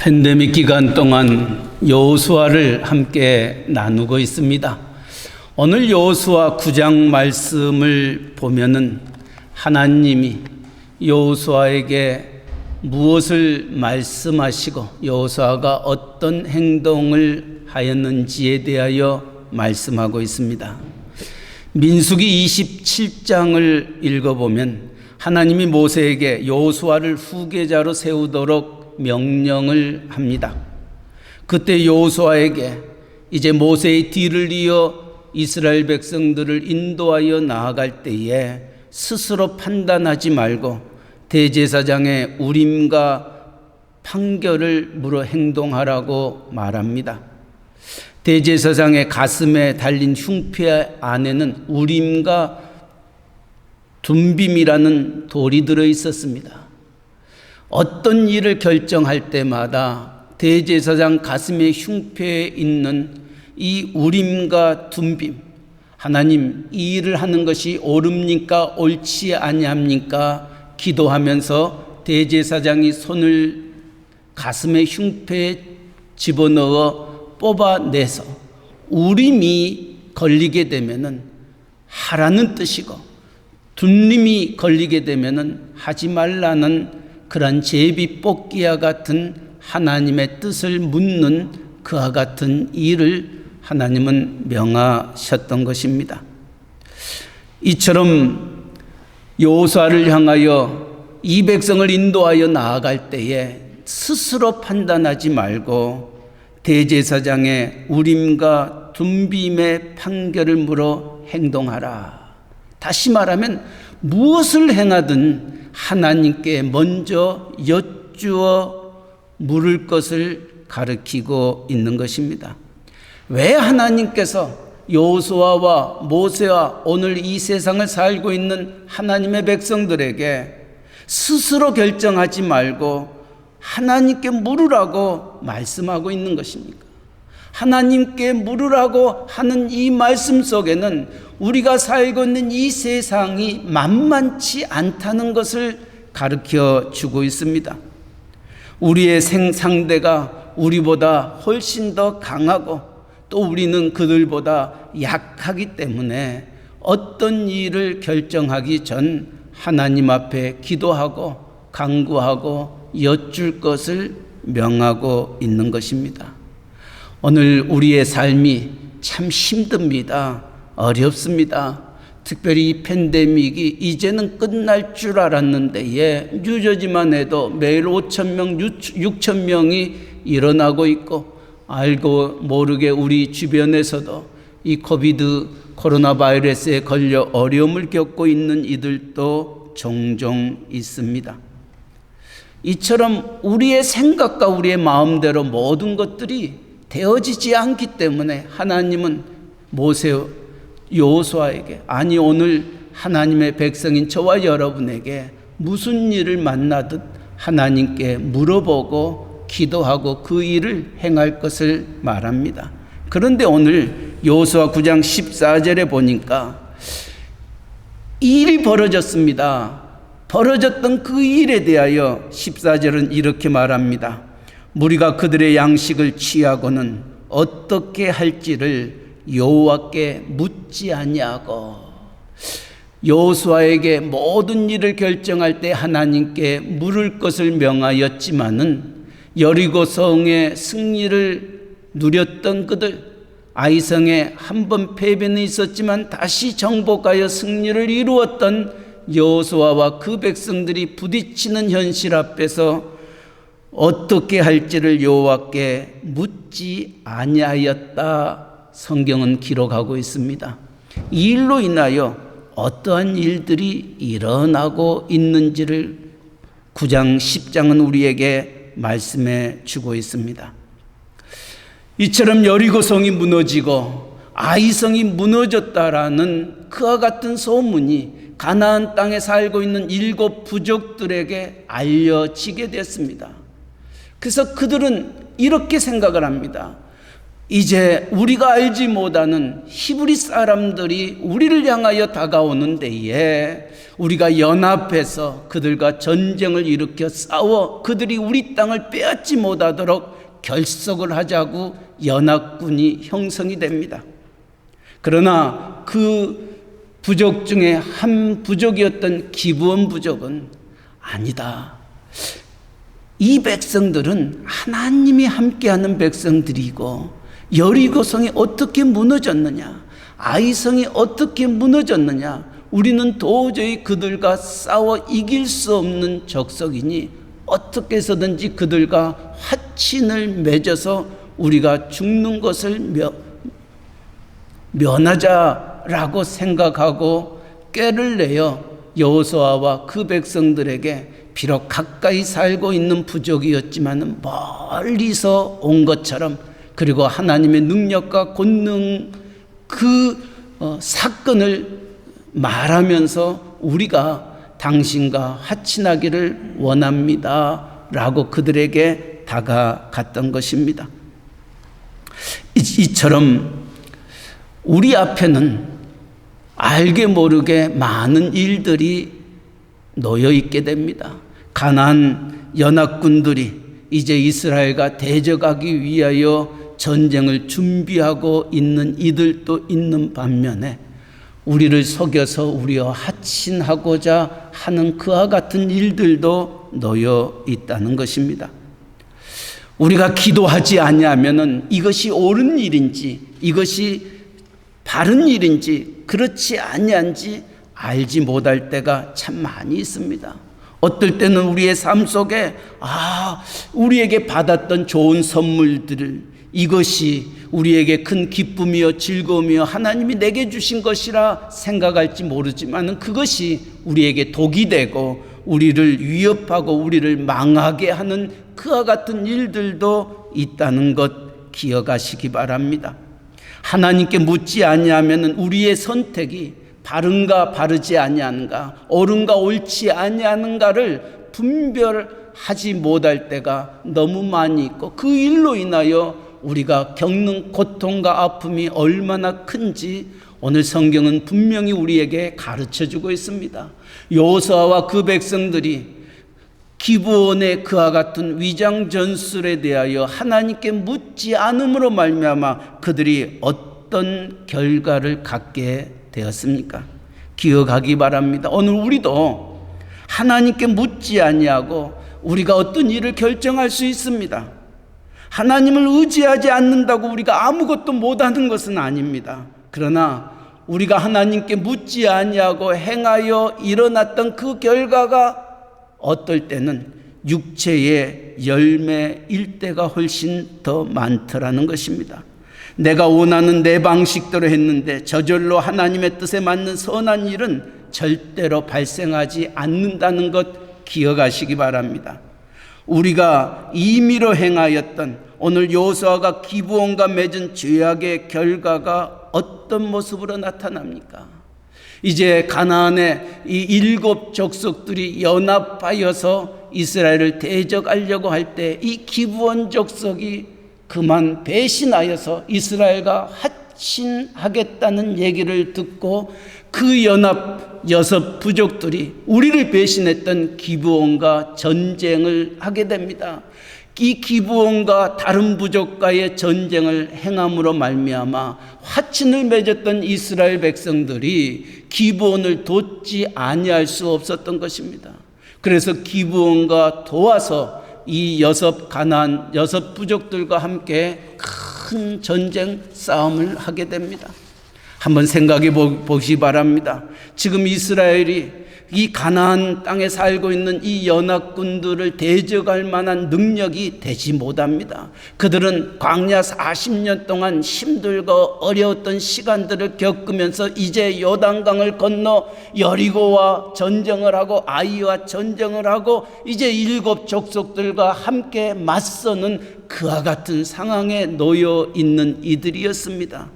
팬데믹 기간 동안 여호수아를 함께 나누고 있습니다. 오늘 여호수아 9장 말씀을 보면은 하나님이 여호수아에게 무엇을 말씀하시고 여호수아가 어떤 행동을 하였는지에 대하여 말씀하고 있습니다. 민수기 27장을 읽어보면 하나님이 모세에게 여호수아를 후계자로 세우도록 명령을 합니다. 그때 여호수아에게 이제 모세의 뒤를 이어 이스라엘 백성들을 인도하여 나아갈 때에 스스로 판단하지 말고 대제사장의 우림과 판결을 물어 행동하라고 말합니다. 대제사장의 가슴에 달린 흉패 안에는 우림과 둠빔이라는 돌이 들어 있었습니다. 어떤 일을 결정할 때마다 대제사장 가슴의 흉패에 있는 이 우림과 둠빔, 하나님 이 일을 하는 것이 옳습니까 옳지 아니합니까 기도하면서 대제사장이 손을 가슴의 흉패에 집어넣어 뽑아내서 우림이 걸리게 되면은 하라는 뜻이고 둠림이 걸리게 되면은 하지 말라는 그런 제비 뽑기와 같은 하나님의 뜻을 묻는 그와 같은 일을 하나님은 명하셨던 것입니다. 이처럼 여호수아를 향하여 이 백성을 인도하여 나아갈 때에 스스로 판단하지 말고 대제사장의 우림과 둠빔의 판결을 물어 행동하라. 다시 말하면 무엇을 행하든 하나님께 먼저 여쭈어 물을 것을 가르치고 있는 것입니다. 왜 하나님께서 여호수아와 모세와 오늘 이 세상을 살고 있는 하나님의 백성들에게 스스로 결정하지 말고 하나님께 물으라고 말씀하고 있는 것입니까? 하나님께 물으라고 하는 이 말씀 속에는 우리가 살고 있는 이 세상이 만만치 않다는 것을 가르쳐 주고 있습니다. 우리의 상대가 우리보다 훨씬 더 강하고 또 우리는 그들보다 약하기 때문에 어떤 일을 결정하기 전 하나님 앞에 기도하고 간구하고 여쭐 것을 명하고 있는 것입니다. 오늘 우리의 삶이 참 힘듭니다. 어렵습니다. 특별히 이 팬데믹이 이제는 끝날 줄 알았는데 뉴저지만 해도 매일 5,000명, 6,000명이 일어나고 있고 알고 모르게 우리 주변에서도 이 코로나 바이러스에 걸려 어려움을 겪고 있는 이들도 종종 있습니다. 이처럼 우리의 생각과 우리의 마음대로 모든 것들이 되어지지 않기 때문에 하나님은 모세 여호수아에게 아니 오늘 하나님의 백성인 저와 여러분에게 무슨 일을 만나듯 하나님께 물어보고 기도하고 그 일을 행할 것을 말합니다. 그런데 오늘 여호수아 9장 14절에 보니까 일이 벌어졌습니다. 벌어졌던 그 일에 대하여 14절은 이렇게 말합니다. 무리가 그들의 양식을 취하고는 어떻게 할지를 여호와께 묻지 아니하고 여호수아에게 모든 일을 결정할 때 하나님께 물을 것을 명하였지만은 여리고 성의 승리를 누렸던 그들 아이성에 한 번 패배는 있었지만 다시 정복하여 승리를 이루었던 여호수아와 그 백성들이 부딪히는 현실 앞에서 어떻게 할지를 여호와께 묻지 아니하였다. 성경은 기록하고 있습니다. 이 일로 인하여 어떠한 일들이 일어나고 있는지를 9장 10장은 우리에게 말씀해 주고 있습니다. 이처럼 여리고성이 무너지고 아이성이 무너졌다라는 그와 같은 소문이 가나안 땅에 살고 있는 7 부족들에게 알려지게 됐습니다. 그래서 그들은 이렇게 생각을 합니다. 이제 우리가 알지 못하는 히브리 사람들이 우리를 향하여 다가오는 데에 우리가 연합해서 그들과 전쟁을 일으켜 싸워 그들이 우리 땅을 빼앗지 못하도록 결석을 하자고 연합군이 형성이 됩니다. 그러나 그 부족 중에 한 부족이었던 기브온 부족은 아니다. 이 백성들은 하나님이 함께하는 백성들이고 여리고성이 어떻게 무너졌느냐, 아이성이 어떻게 무너졌느냐, 우리는 도저히 그들과 싸워 이길 수 없는 적석이니 어떻게 해서든지 그들과 화친을 맺어서 우리가 죽는 것을 면하자라고 생각하고 꾀를 내어 여호수아와 그 백성들에게 비록 가까이 살고 있는 부족이었지만 멀리서 온 것처럼, 그리고 하나님의 능력과 권능 그 사건을 말하면서 우리가 당신과 화친하기를 원합니다 라고 그들에게 다가갔던 것입니다. 이처럼 우리 앞에는 알게 모르게 많은 일들이 놓여 있게 됩니다. 가나안 연합군들이 이제 이스라엘과 대적하기 위하여 전쟁을 준비하고 있는 이들도 있는 반면에 우리를 속여서 우리와 하친하고자 하는 그와 같은 일들도 놓여 있다는 것입니다. 우리가 기도하지 아니하면은 이것이 옳은 일인지 이것이 바른 일인지 그렇지 아니한지 알지 못할 때가 참 많이 있습니다. 어떨 때는 우리의 삶 속에 우리에게 받았던 좋은 선물들을 이것이 우리에게 큰 기쁨이요 즐거움이요 하나님이 내게 주신 것이라 생각할지 모르지만 그것이 우리에게 독이 되고 우리를 위협하고 우리를 망하게 하는 그와 같은 일들도 있다는 것 기억하시기 바랍니다. 하나님께 묻지 아니하면 우리의 선택이 바른가 바르지 아니하는가, 옳은가 옳지 아니하는가를 분별하지 못할 때가 너무 많이 있고 그 일로 인하여 우리가 겪는 고통과 아픔이 얼마나 큰지 오늘 성경은 분명히 우리에게 가르쳐주고 있습니다. 여호수아와 그 백성들이 기브온의 그와 같은 위장 전술에 대하여 하나님께 묻지 않음으로 말미암아 그들이 어떤 결과를 갖게 되었습니까? 기억하기 바랍니다. 오늘 우리도 하나님께 묻지 아니하고 우리가 어떤 일을 결정할 수 있습니다. 하나님을 의지하지 않는다고 우리가 아무것도 못하는 것은 아닙니다. 그러나 우리가 하나님께 묻지 아니하고 행하여 일어났던 그 결과가 어떨 때는 육체의 열매일 때가 훨씬 더 많더라는 것입니다. 내가 원하는 내 방식대로 했는데 저절로 하나님의 뜻에 맞는 선한 일은 절대로 발생하지 않는다는 것 기억하시기 바랍니다. 우리가 임의로 행하였던 오늘 여호수아가 기브온과 맺은 죄악의 결과가 어떤 모습으로 나타납니까? 이제 가나안의 이 7 족속들이 연합하여서 이스라엘을 대적하려고 할 때 이 기브온 족속이 그만 배신하여서 이스라엘과 하친하겠다는 얘기를 듣고 그 연합 6 부족들이 우리를 배신했던 기브온과 전쟁을 하게 됩니다. 이 기브온과 다른 부족과의 전쟁을 행함으로 말미암아 화친을 맺었던 이스라엘 백성들이 기브온을 돕지 아니할 수 없었던 것입니다. 그래서 기브온과 도와서 이 6 가나안 6 부족들과 함께 큰 전쟁 싸움을 하게 됩니다. 한번 생각해 보시기 바랍니다. 지금 이스라엘이 이 가나안 땅에 살고 있는 이 연합군들을 대적할 만한 능력이 되지 못합니다. 그들은 광야 40년 동안 힘들고 어려웠던 시간들을 겪으면서 이제 요단강을 건너 여리고와 전쟁을 하고 아이와 전쟁을 하고 이제 7 족속들과 함께 맞서는 그와 같은 상황에 놓여 있는 이들이었습니다.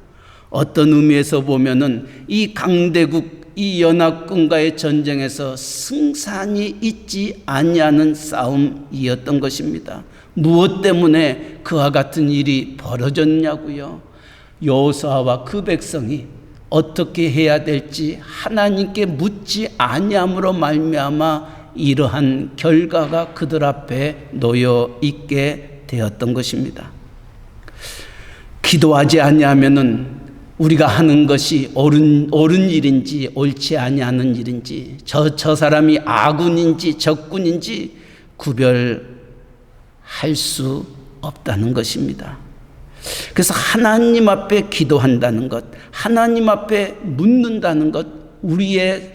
어떤 의미에서 보면은 이 강대국 이 연합군과의 전쟁에서 승산이 있지 아니하는 싸움이었던 것입니다. 무엇 때문에 그와 같은 일이 벌어졌냐고요? 여호수아와 그 백성이 어떻게 해야 될지 하나님께 묻지 아니함으로 말미암아 이러한 결과가 그들 앞에 놓여 있게 되었던 것입니다. 기도하지 아니하면은 우리가 하는 것이 옳은 일인지 옳지 아니하는 일인지 저 사람이 아군인지 적군인지 구별할 수 없다는 것입니다. 그래서 하나님 앞에 기도한다는 것, 하나님 앞에 묻는다는 것, 우리의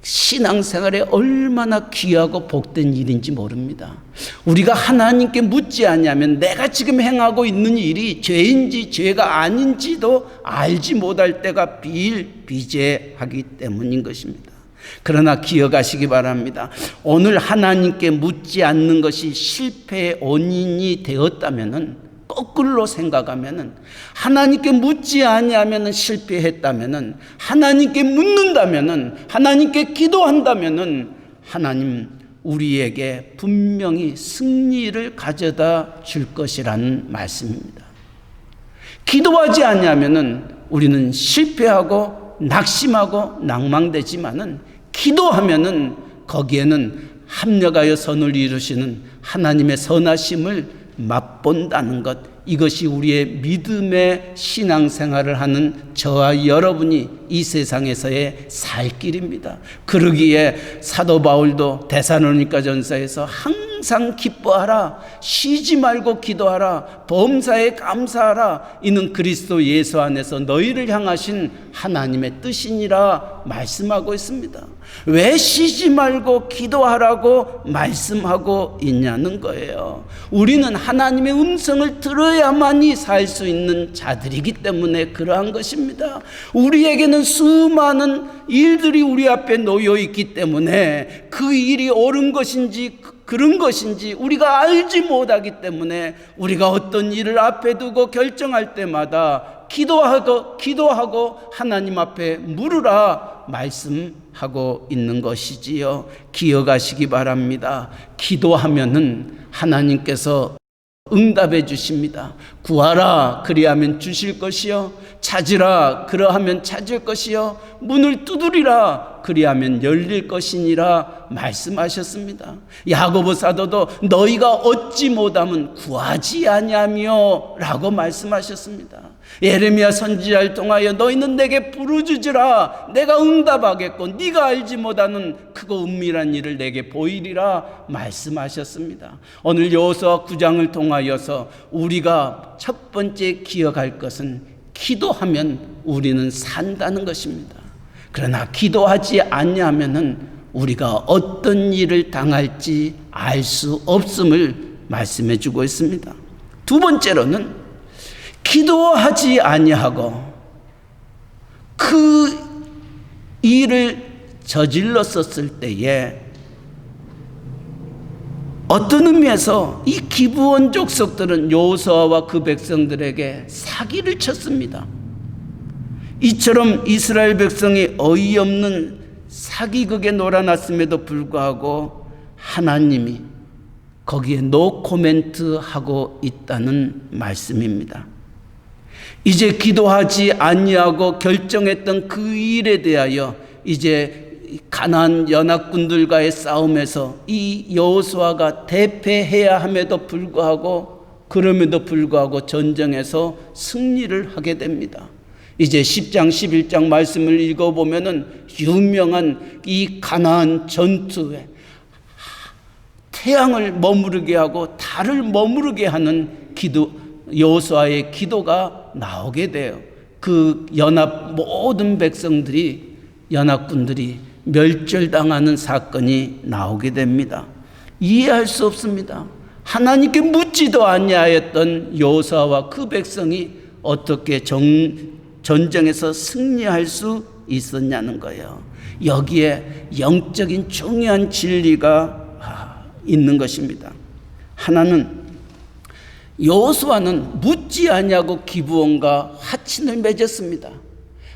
신앙생활에 얼마나 귀하고 복된 일인지 모릅니다. 우리가 하나님께 묻지 않으면 내가 지금 행하고 있는 일이 죄인지 죄가 아닌지도 알지 못할 때가 비일비재하기 때문인 것입니다. 그러나 기억하시기 바랍니다. 오늘 하나님께 묻지 않는 것이 실패의 원인이 되었다면은, 거꾸로 생각하면은, 하나님께 묻지 아니하면은 실패했다면은, 하나님께 묻는다면은, 하나님께 기도한다면은 하나님 우리에게 분명히 승리를 가져다 줄 것이라는 말씀입니다. 기도하지 아니하면은 우리는 실패하고 낙심하고 낭망되지만은, 기도하면은 거기에는 합력하여 선을 이루시는 하나님의 선하심을 맛본다는 것, 이것이 우리의 믿음의 신앙생활을 하는 저와 여러분이 이 세상에서의 살 길입니다. 그러기에 사도 바울도 데살로니가전서에서 항상 기뻐하라, 쉬지 말고 기도하라, 범사에 감사하라, 이는 그리스도 예수 안에서 너희를 향하신 하나님의 뜻이니라 말씀하고 있습니다. 왜 쉬지 말고 기도하라고 말씀하고 있냐는 거예요. 우리는 하나님의 음성을 들어야만이 살 수 있는 자들이기 때문에 그러한 것입니다. 우리에게는 수많은 일들이 우리 앞에 놓여 있기 때문에 그 일이 옳은 것인지 그런 것인지 우리가 알지 못하기 때문에 우리가 어떤 일을 앞에 두고 결정할 때마다 기도하고 하나님 앞에 물으라 말씀하고 있는 것이지요. 기억하시기 바랍니다. 기도하면은 하나님께서 응답해 주십니다. 구하라 그리하면 주실 것이요, 찾으라 그러하면 찾을 것이요, 문을 두드리라 그리하면 열릴 것이니라 말씀하셨습니다. 야고보 사도도 너희가 얻지 못하면 구하지 아니하며 라고 말씀하셨습니다. 예레미야 선지자를 통하여 너희는 내게 부르짖으라 내가 응답하겠고 네가 알지 못하는 크고 은밀한 일을 내게 보이리라 말씀하셨습니다. 오늘 여호수아 9장을 통하여서 우리가 첫 번째 기억할 것은 기도하면 우리는 산다는 것입니다. 그러나 기도하지 않냐면은 우리가 어떤 일을 당할지 알 수 없음을 말씀해 주고 있습니다. 두 번째로는 기도하지 아니하고 그 일을 저질렀었을 때에 어떤 의미에서 이 기브온 족속들은 여호수아와 그 백성들에게 사기를 쳤습니다. 이처럼 이스라엘 백성이 어이없는 사기극에 놀아났음에도 불구하고 하나님이 거기에 노 코멘트 하고 있다는 말씀입니다. 이제 기도하지 아니하고 결정했던 그 일에 대하여 이제 가나안 연합군들과의 싸움에서 이 여호수아가 대패해야 함에도 불구하고 전쟁에서 승리를 하게 됩니다. 이제 10장 11장 말씀을 읽어보면은 유명한 이 가나안 전투에 태양을 머무르게 하고 달을 머무르게 하는 여호수아의 기도가 나오게 돼요. 그 모든 연합군들이 멸절당하는 사건이 나오게 됩니다. 이해할 수 없습니다. 하나님께 묻지도 아니하였던 여호수아와 그 백성이 어떻게 전쟁에서 승리할 수 있었냐는 거예요. 여기에 영적인 중요한 진리가 있는 것입니다. 하나는 여호수아는 묻지 아니하고 기브온과 화친을 맺었습니다.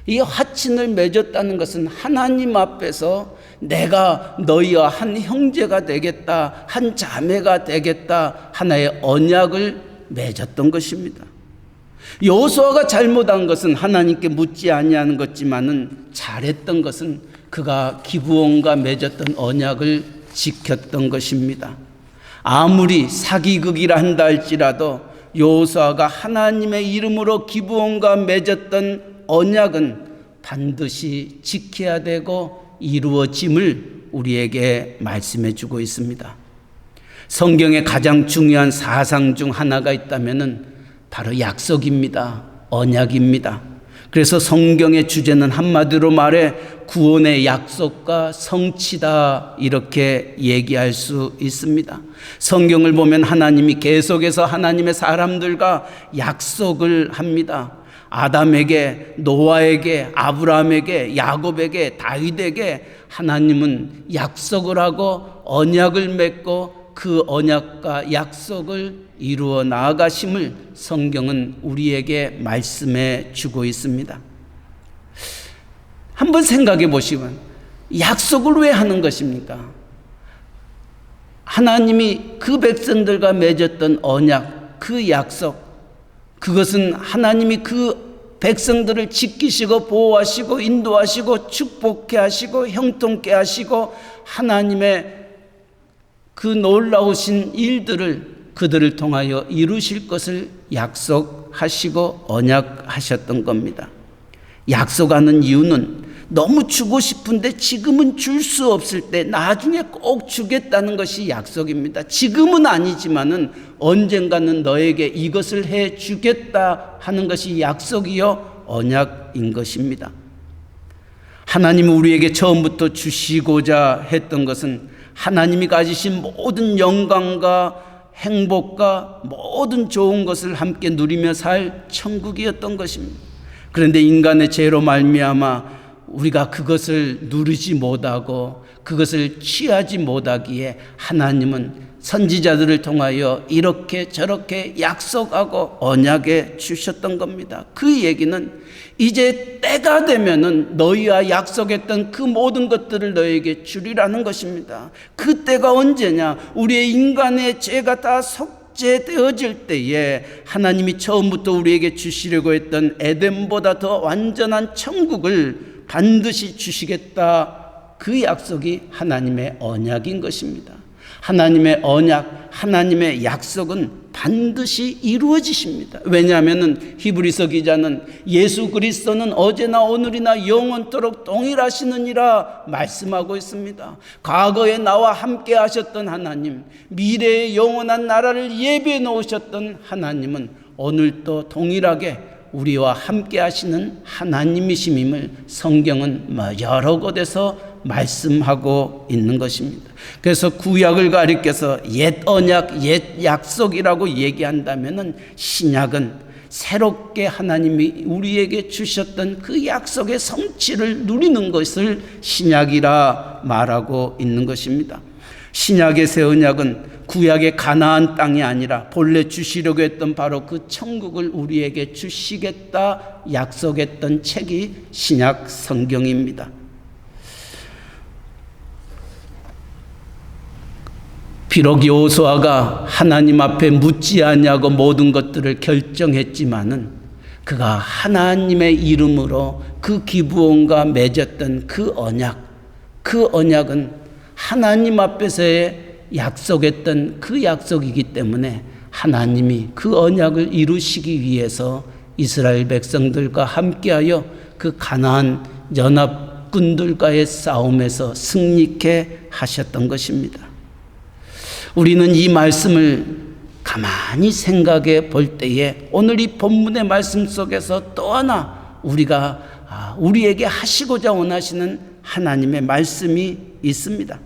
이 화친을 맺었다는 것은 하나님 앞에서 내가 너희와 한 형제가 되겠다, 한 자매가 되겠다, 하나의 언약을 맺었던 것입니다. 여호수아가 잘못한 것은 하나님께 묻지 아니하는 것지만은 잘했던 것은 그가 기브온과 맺었던 언약을 지켰던 것입니다. 아무리 사기극이라 한다 할지라도 여호수아가 하나님의 이름으로 기브온과 맺었던 언약은 반드시 지켜야 되고 이루어짐을 우리에게 말씀해 주고 있습니다. 성경에 가장 중요한 사상 중 하나가 있다면은 바로 약속입니다. 언약입니다. 그래서 성경의 주제는 한마디로 말해 구원의 약속과 성취다, 이렇게 얘기할 수 있습니다. 성경을 보면 하나님이 계속해서 하나님의 사람들과 약속을 합니다. 아담에게, 노아에게, 아브라함에게, 야곱에게, 다윗에게 하나님은 약속을 하고 언약을 맺고 그 언약과 약속을 이루어 나아가심을 성경은 우리에게 말씀해 주고 있습니다. 한번 생각해 보시면 약속을 왜 하는 것입니까? 하나님이 그 백성들과 맺었던 언약, 그 약속, 그것은 하나님이 그 백성들을 지키시고 보호하시고 인도하시고 축복케 하시고 형통케 하시고 하나님의 그 놀라우신 일들을 그들을 통하여 이루실 것을 약속하시고 언약하셨던 겁니다. 약속하는 이유는 너무 주고 싶은데 지금은 줄 수 없을 때 나중에 꼭 주겠다는 것이 약속입니다. 지금은 아니지만은 언젠가는 너에게 이것을 해 주겠다 하는 것이 약속이요 언약인 것입니다. 하나님은 우리에게 처음부터 주시고자 했던 것은 하나님이 가지신 모든 영광과 행복과 모든 좋은 것을 함께 누리며 살 천국이었던 것입니다. 그런데 인간의 죄로 말미암아 우리가 그것을 누리지 못하고 그것을 취하지 못하기에 하나님은 선지자들을 통하여 이렇게 저렇게 약속하고 언약해 주셨던 겁니다. 그 얘기는 이제 때가 되면은 너희와 약속했던 그 모든 것들을 너희에게 주리라는 것입니다. 그 때가 언제냐? 우리의 인간의 죄가 다 속죄되어질 때에 하나님이 처음부터 우리에게 주시려고 했던 에덴보다 더 완전한 천국을 반드시 주시겠다. 그 약속이 하나님의 언약인 것입니다. 하나님의 언약, 하나님의 약속은 반드시 이루어지십니다. 왜냐하면 히브리서 기자는 예수 그리스도는 어제나 오늘이나 영원토록 동일하시느니라 말씀하고 있습니다. 과거에 나와 함께 하셨던 하나님, 미래의 영원한 나라를 예비해 놓으셨던 하나님은 오늘도 동일하게 우리와 함께 하시는 하나님이심임을 성경은 여러 곳에서 말씀하고 있는 것입니다. 그래서 구약을 가리켜서 옛 언약, 옛 약속이라고 얘기한다면은 신약은 새롭게 하나님이 우리에게 주셨던 그 약속의 성취를 누리는 것을 신약이라 말하고 있는 것입니다. 신약의 새 언약은 구약의 가나안 땅이 아니라 본래 주시려고 했던 바로 그 천국을 우리에게 주시겠다 약속했던 책이 신약 성경입니다. 비록 여호수아가 하나님 앞에 묻지 아니하고 모든 것들을 결정했지만은 그가 하나님의 이름으로 그 기브온과 맺었던 그 언약은 하나님 앞에서의 약속했던 그 약속이기 때문에 하나님이 그 언약을 이루시기 위해서 이스라엘 백성들과 함께하여 그 가나안 연합군들과의 싸움에서 승리케 하셨던 것입니다. 우리는 이 말씀을 가만히 생각해 볼 때에 오늘 이 본문의 말씀 속에서 또 하나 우리에게 하시고자 원하시는 하나님의 말씀이 있습니다.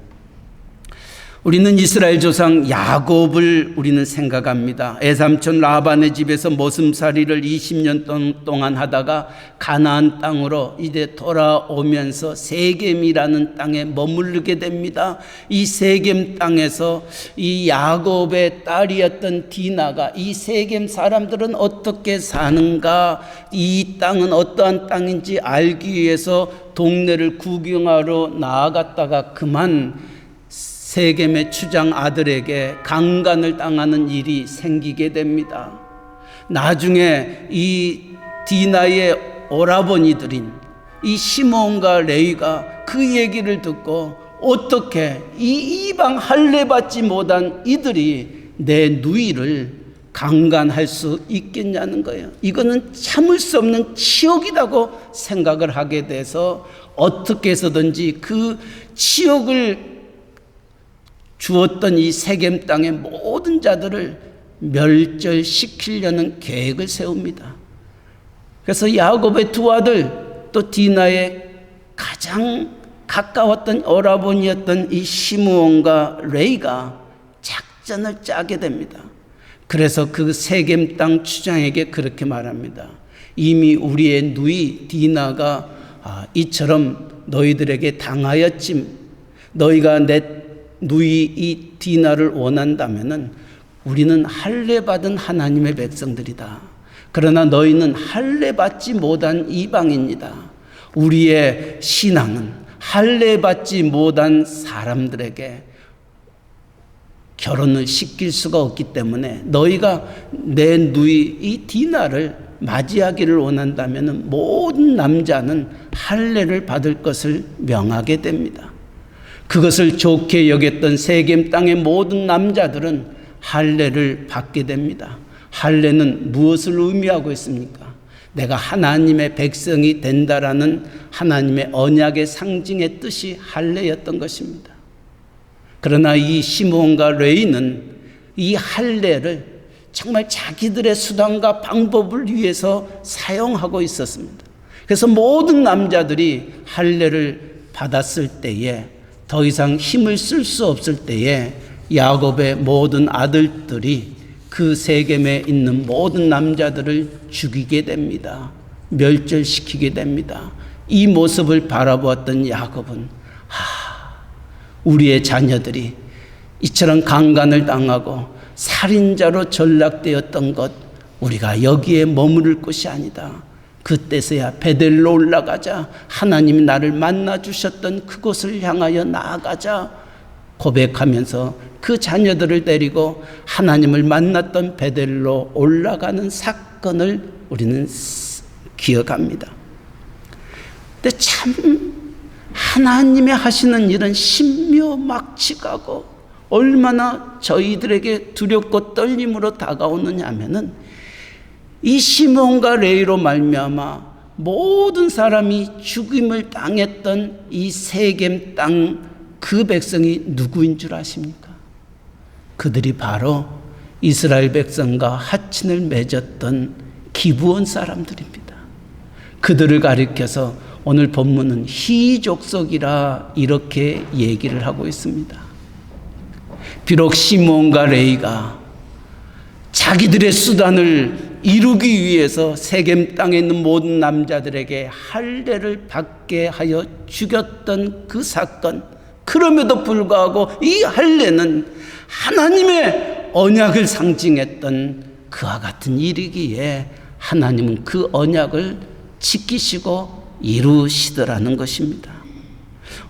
우리는 이스라엘 조상 야곱을 우리는 생각합니다. 애삼촌 라반의 집에서 머슴살이를 20년 동안 하다가 가나안 땅으로 이제 돌아오면서 세겜이라는 땅에 머무르게 됩니다. 이 세겜 땅에서 이 야곱의 딸이었던 디나가 이 세겜 사람들은 어떻게 사는가, 이 땅은 어떠한 땅인지 알기 위해서 동네를 구경하러 나아갔다가 그만 세겜의 추장 아들에게 강간을 당하는 일이 생기게 됩니다. 나중에 이 디나의 오라버니들인 이 시몬과 레위가 그 얘기를 듣고 어떻게 이 이방 할례 받지 못한 이들이 내 누이를 강간할 수 있겠냐는 거예요. 이거는 참을 수 없는 치욕이라고 생각을 하게 돼서 어떻게 해서든지 그 치욕을 주었던 이 세겜 땅의 모든 자들을 멸절시키려는 계획을 세웁니다. 그래서 야곱의 두 아들 또 디나의 가장 가까웠던 오라버니였던 이 시므온과 레이가 작전을 짜게 됩니다. 그래서 그 세겜 땅 추장에게 그렇게 말합니다. 이미 우리의 누이 디나가 이처럼 너희들에게 당하였지, 너희가 내 누이 이 디나를 원한다면은 우리는 할례 받은 하나님의 백성들이다. 그러나 너희는 할례 받지 못한 이방인이다. 우리의 신앙은 할례 받지 못한 사람들에게 결혼을 시킬 수가 없기 때문에 너희가 내 누이 이 디나를 맞이하기를 원한다면은 모든 남자는 할례를 받을 것을 명하게 됩니다. 그것을 좋게 여겼던 세겜 땅의 모든 남자들은 할례를 받게 됩니다. 할례는 무엇을 의미하고 있습니까? 내가 하나님의 백성이 된다라는 하나님의 언약의 상징의 뜻이 할례였던 것입니다. 그러나 이 시몬과 레위는 이 할례를 정말 자기들의 수단과 방법을 위해서 사용하고 있었습니다. 그래서 모든 남자들이 할례를 받았을 때에 더 이상 힘을 쓸 수 없을 때에 야곱의 모든 아들들이 그 세겜에 있는 모든 남자들을 죽이게 됩니다. 멸절시키게 됩니다. 이 모습을 바라보았던 야곱은 우리의 자녀들이 이처럼 강간을 당하고 살인자로 전락되었던 것, 우리가 여기에 머무를 것이 아니다. 그때서야 베델로 올라가자, 하나님이 나를 만나 주셨던 그곳을 향하여 나아가자 고백하면서 그 자녀들을 데리고 하나님을 만났던 베델로 올라가는 사건을 우리는 기억합니다. 근데 참 하나님의 하시는 일은 신묘막측하고 얼마나 저희들에게 두렵고 떨림으로 다가오느냐 하면은 이 시몬과 레위로 말미암아 모든 사람이 죽임을 당했던 이 세겜 땅 그 백성이 누구인 줄 아십니까? 그들이 바로 이스라엘 백성과 하친을 맺었던 기브온 사람들입니다. 그들을 가리켜서 오늘 본문은 희족속이라 이렇게 얘기를 하고 있습니다. 비록 시몬과 레위가 자기들의 수단을 이루기 위해서 세겜 땅에 있는 모든 남자들에게 할례를 받게 하여 죽였던 그 사건, 그럼에도 불구하고 이 할례는 하나님의 언약을 상징했던 그와 같은 일이기에 하나님은 그 언약을 지키시고 이루시더라는 것입니다.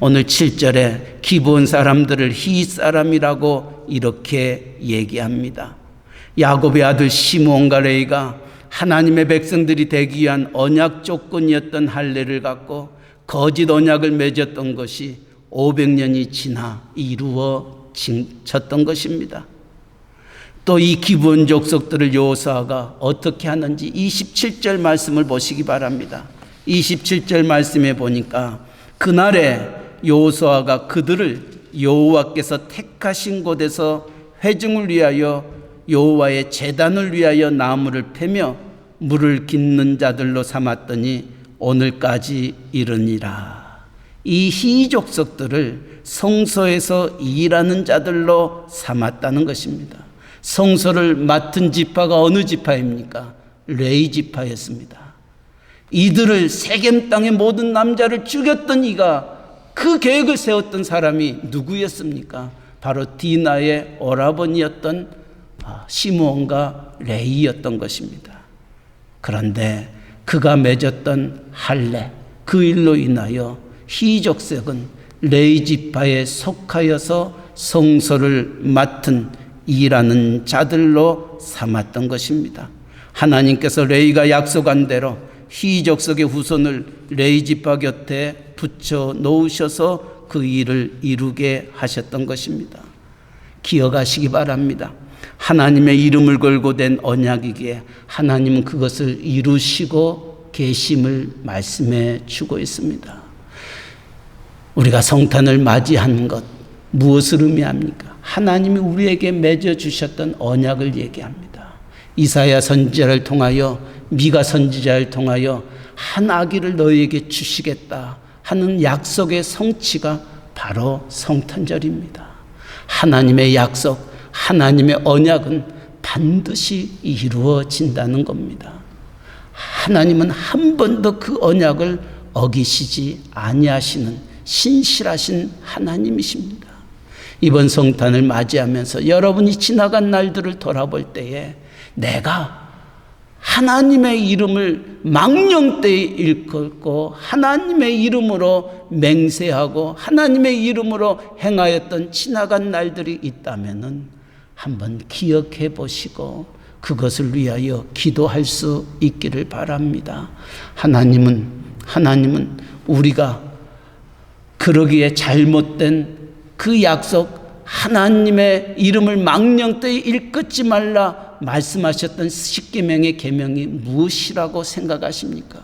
오늘 7절에 기브온 사람들을 히 사람이라고 이렇게 얘기합니다. 야곱의 아들 시므온과 레위가 하나님의 백성들이 되기 위한 언약 조건이었던 할례를 갖고 거짓 언약을 맺었던 것이 500년이 지나 이루어졌던 것입니다. 또 이 기브온 족속들을 여호수아가 어떻게 하는지 27절 말씀을 보시기 바랍니다. 27절 말씀에 보니까 그날에 여호수아가 그들을 여호와께서 택하신 곳에서 회중을 위하여 여호와의 제단을 위하여 나무를 패며 물을 깃는 자들로 삼았더니 오늘까지 이르니라. 이 희족석들을 성소에서 일하는 자들로 삼았다는 것입니다. 성소를 맡은 지파가 어느 지파입니까? 레위 지파였습니다. 이들을 세겜 땅의 모든 남자를 죽였던 이가 그 계획을 세웠던 사람이 누구였습니까? 바로 디나의 오라버니였던 시므온과 레위였던 것입니다. 그런데 그가 맺었던 할례, 그 일로 인하여 희족색은 레위 지파에 속하여서 성소를 맡은 일하는 자들로 삼았던 것입니다. 하나님께서 레위가 약속한 대로 희족석의 후손을 레위 지파 곁에 붙여 놓으셔서 그 일을 이루게 하셨던 것입니다. 기억하시기 바랍니다. 하나님의 이름을 걸고 된 언약이기에 하나님은 그것을 이루시고 계심을 말씀해 주고 있습니다. 우리가 성탄을 맞이하는 것 무엇을 의미합니까? 하나님이 우리에게 맺어 주셨던 언약을 얘기합니다. 이사야 선지자를 통하여 미가 선지자를 통하여 한 아기를 너희에게 주시겠다 하는 약속의 성취가 바로 성탄절입니다. 하나님의 약속, 하나님의 언약은 반드시 이루어진다는 겁니다. 하나님은 한 번도 그 언약을 어기시지 아니하시는 신실하신 하나님이십니다. 이번 성탄을 맞이하면서 여러분이 지나간 날들을 돌아볼 때에 내가 하나님의 이름을 망령되이 일컫고 하나님의 이름으로 맹세하고 하나님의 이름으로 행하였던 지나간 날들이 있다면은 한번 기억해 보시고 그것을 위하여 기도할 수 있기를 바랍니다. 하나님은 우리가 그러기에 잘못된 그 약속, 하나님의 이름을 망령되이 일컫지 말라 말씀하셨던 십계명의 계명이 무엇이라고 생각하십니까?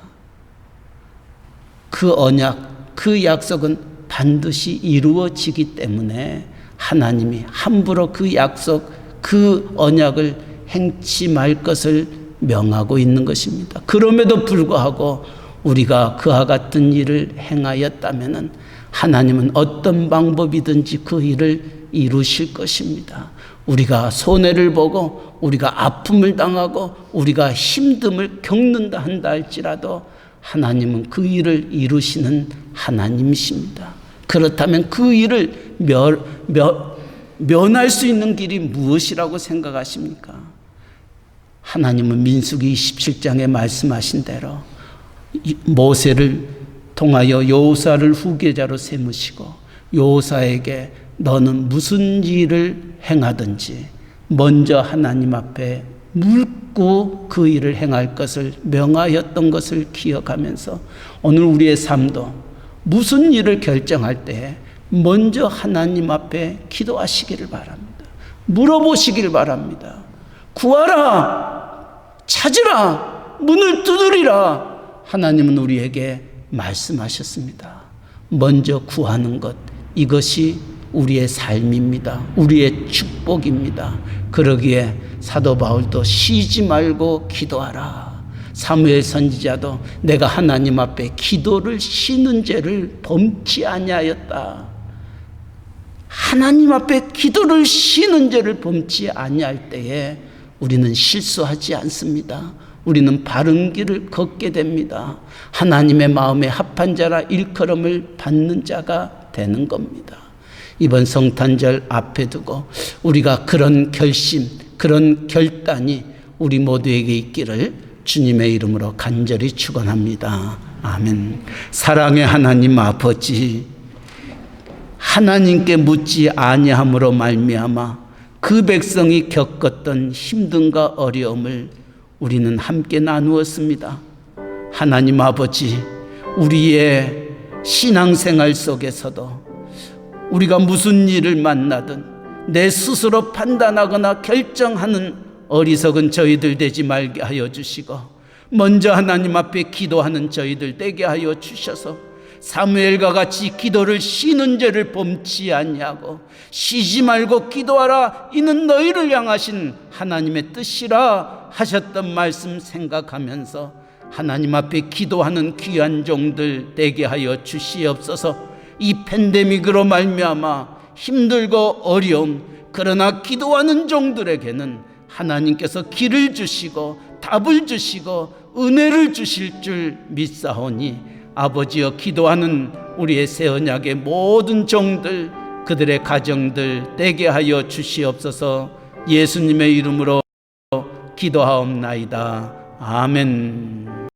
그 언약, 그 약속은 반드시 이루어지기 때문에 하나님이 함부로 그 약속, 그 언약을 행치 말 것을 명하고 있는 것입니다. 그럼에도 불구하고 우리가 그와 같은 일을 행하였다면 하나님은 어떤 방법이든지 그 일을 이루실 것입니다. 우리가 손해를 보고 우리가 아픔을 당하고 우리가 힘듦을 겪는다 한다 할지라도 하나님은 그 일을 이루시는 하나님이십니다. 그렇다면 그 일을 면할 수 있는 길이 무엇이라고 생각하십니까? 하나님은 민수기 27장에 말씀하신 대로 모세를 통하여 여호사를 후계자로 세우시고 여호사에게 너는 무슨 일을 행하든지 먼저 하나님 앞에 묻고 그 일을 행할 것을 명하였던 것을 기억하면서 오늘 우리의 삶도 무슨 일을 결정할 때 먼저 하나님 앞에 기도하시기를 바랍니다. 물어보시기를 바랍니다. 구하라, 찾으라, 문을 두드리라. 하나님은 우리에게 말씀하셨습니다. 먼저 구하는 것, 이것이 우리의 삶입니다. 우리의 축복입니다. 그러기에 사도 바울도 쉬지 말고 기도하라. 사무엘 선지자도 내가 하나님 앞에 기도를 쉬는 죄를 범치 아니하였다. 하나님 앞에 기도를 쉬는 죄를 범치 아니할 때에 우리는 실수하지 않습니다. 우리는 바른 길을 걷게 됩니다. 하나님의 마음에 합한 자라 일컬음을 받는 자가 되는 겁니다. 이번 성탄절 앞에 두고 우리가 그런 결심, 그런 결단이 우리 모두에게 있기를 주님의 이름으로 간절히 축원합니다. 아멘. 사랑의 하나님 아버지, 하나님께 묻지 아니함으로 말미암아 그 백성이 겪었던 힘듦과 어려움을 우리는 함께 나누었습니다. 하나님 아버지, 우리의 신앙생활 속에서도 우리가 무슨 일을 만나든 내 스스로 판단하거나 결정하는 어리석은 저희들 되지 말게 하여 주시고 먼저 하나님 앞에 기도하는 저희들 되게 하여 주셔서 사무엘과 같이 기도를 쉬는 죄를 범치 아니하고 쉬지 말고 기도하라, 이는 너희를 향하신 하나님의 뜻이라 하셨던 말씀 생각하면서 하나님 앞에 기도하는 귀한 종들 되게 하여 주시옵소서. 이 팬데믹으로 말미암아 힘들고 어려움, 그러나 기도하는 종들에게는 하나님께서 길을 주시고 답을 주시고 은혜를 주실 줄 믿사오니 아버지여, 기도하는 우리의 새 언약의 모든 종들, 그들의 가정들 되게 하여 주시옵소서. 예수님의 이름으로 기도하옵나이다. 아멘.